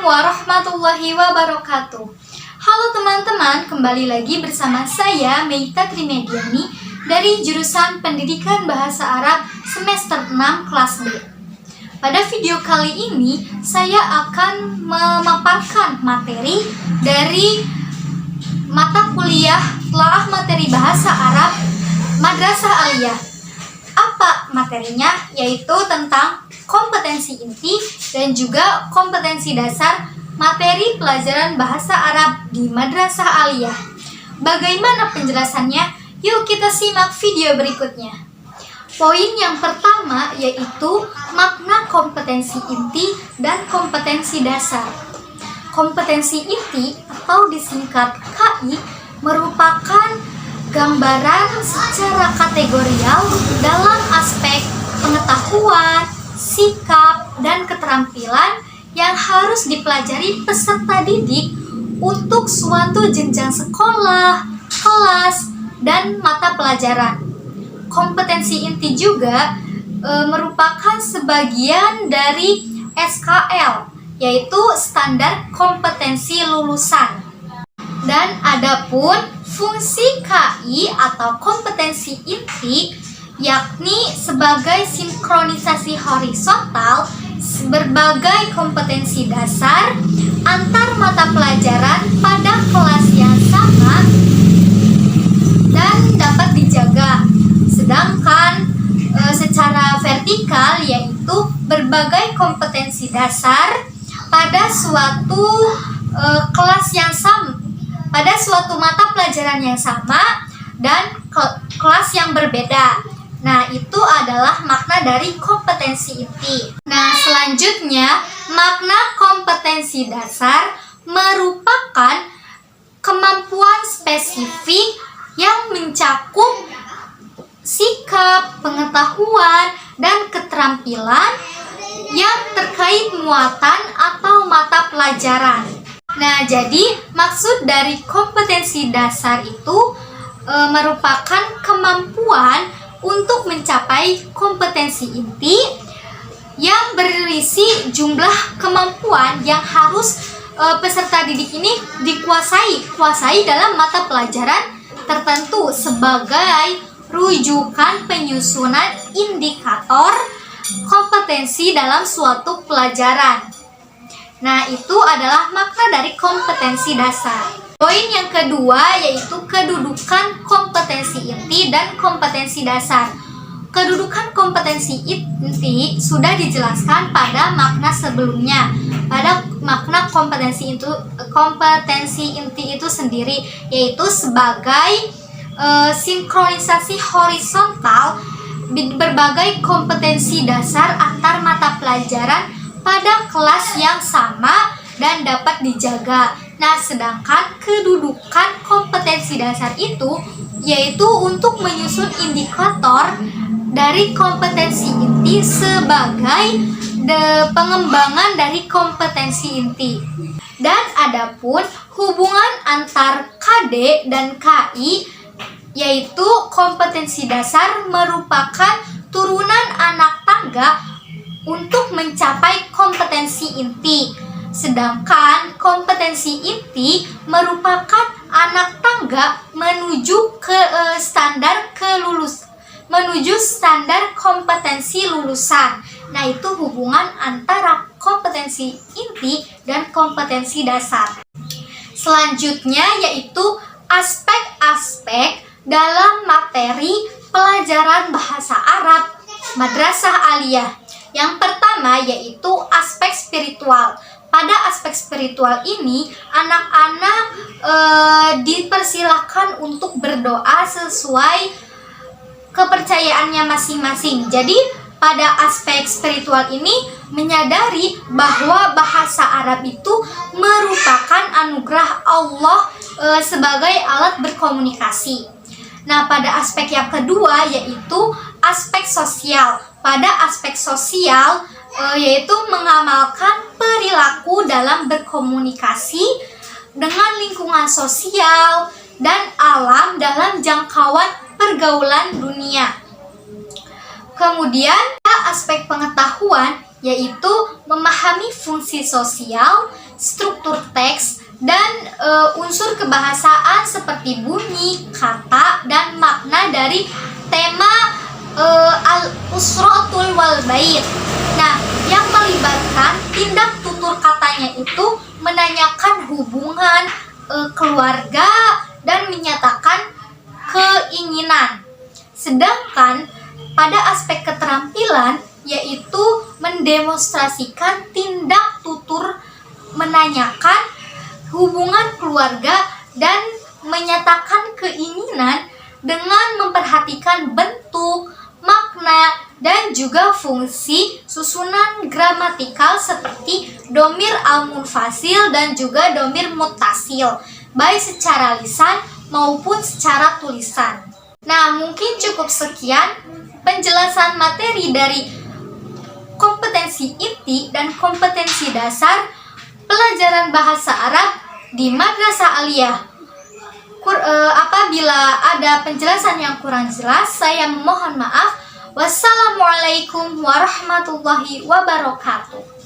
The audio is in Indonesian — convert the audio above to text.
Assalamualaikum warahmatullahi wabarakatuh. Halo teman-teman, kembali lagi bersama saya Meita Trimediani dari jurusan Pendidikan Bahasa Arab semester 6 kelas B. Pada video kali ini saya akan memaparkan materi dari mata kuliah Telaah Materi Bahasa Arab Madrasah Aliyah. Apa materinya? Yaitu tentang kompetensi inti dan juga kompetensi dasar materi pelajaran bahasa Arab di Madrasah Aliyah. Bagaimana penjelasannya? Yuk kita simak video berikutnya. Poin yang pertama yaitu makna kompetensi inti dan kompetensi dasar. Kompetensi inti atau disingkat KI merupakan gambaran secara kategorial dalam aspek pengetahuan, sikap, dan keterampilan yang harus dipelajari peserta didik untuk suatu jenjang sekolah, kelas, dan mata pelajaran. Kompetensi inti juga merupakan sebagian dari SKL, yaitu standar kompetensi lulusan. Dan adapun fungsi KI atau kompetensi inti yakni sebagai sinkronisasi horizontal berbagai kompetensi dasar antar mata pelajaran pada kelas yang sama dan dapat dijaga. Sedangkan secara vertikal yaitu berbagai kompetensi dasar pada suatu kelas yang sama, pada suatu mata pelajaran yang sama dan kelas yang berbeda. Nah, itu adalah makna dari kompetensi inti. Nah, selanjutnya, makna kompetensi dasar merupakan kemampuan spesifik yang mencakup sikap, pengetahuan, dan keterampilan yang terkait muatan atau mata pelajaran. Nah, jadi maksud dari kompetensi dasar itu merupakan kemampuan untuk mencapai kompetensi inti yang berisi jumlah kemampuan yang harus peserta didik ini dikuasai dalam mata pelajaran tertentu sebagai rujukan penyusunan indikator kompetensi dalam suatu pelajaran. Nah, itu adalah makna dari kompetensi dasar. Poin yang kedua yaitu kedudukan kompetensi inti dan kompetensi dasar. Kedudukan kompetensi inti sudah dijelaskan pada makna sebelumnya. Pada makna kompetensi inti itu sendiri yaitu sebagai sinkronisasi horizontal berbagai kompetensi dasar antar mata pelajaran pada kelas yang sama dan dapat dijaga. Nah, sedangkan kedudukan kompetensi dasar itu yaitu untuk menyusun indikator dari kompetensi inti sebagai pengembangan dari kompetensi inti. Dan adapun hubungan antar KD dan KI yaitu kompetensi dasar merupakan turunan anak tangga untuk mencapai kompetensi inti. Sedangkan kompetensi inti merupakan anak tangga menuju ke menuju standar kompetensi lulusan. Nah, itu hubungan antara kompetensi inti dan kompetensi dasar. Selanjutnya yaitu aspek-aspek dalam materi pelajaran bahasa Arab Madrasah Aliyah. Yang pertama yaitu aspek spiritual. Pada aspek spiritual ini, anak-anak dipersilakan untuk berdoa sesuai kepercayaannya masing-masing. Jadi, pada aspek spiritual ini menyadari bahwa bahasa Arab itu merupakan anugerah Allah sebagai alat berkomunikasi. Nah, pada aspek yang kedua yaitu aspek sosial. Pada aspek sosial yaitu mengamalkan perilaku dalam berkomunikasi dengan lingkungan sosial dan alam dalam jangkauan pergaulan dunia. Kemudian aspek pengetahuan yaitu memahami fungsi sosial, struktur teks, dan unsur kebahasaan seperti bunyi, kata, dan makna dari tema al-usratul wal bait. Nah, yang melibatkan tindak tutur katanya itu menanyakan hubungan keluarga dan menyatakan keinginan. Sedangkan pada aspek keterampilan yaitu mendemonstrasikan tindak tutur menanyakan hubungan keluarga dan menyatakan keinginan dengan memperhatikan bentuk, makna, dan juga fungsi susunan gramatikal seperti domir al-munfasil dan juga domir muttasil, baik secara lisan maupun secara tulisan. Nah, mungkin cukup sekian penjelasan materi dari kompetensi inti dan kompetensi dasar pelajaran bahasa Arab di Madrasah Aliyah. Apabila ada penjelasan yang kurang jelas, saya mohon maaf. Wassalamualaikum warahmatullahi wabarakatuh.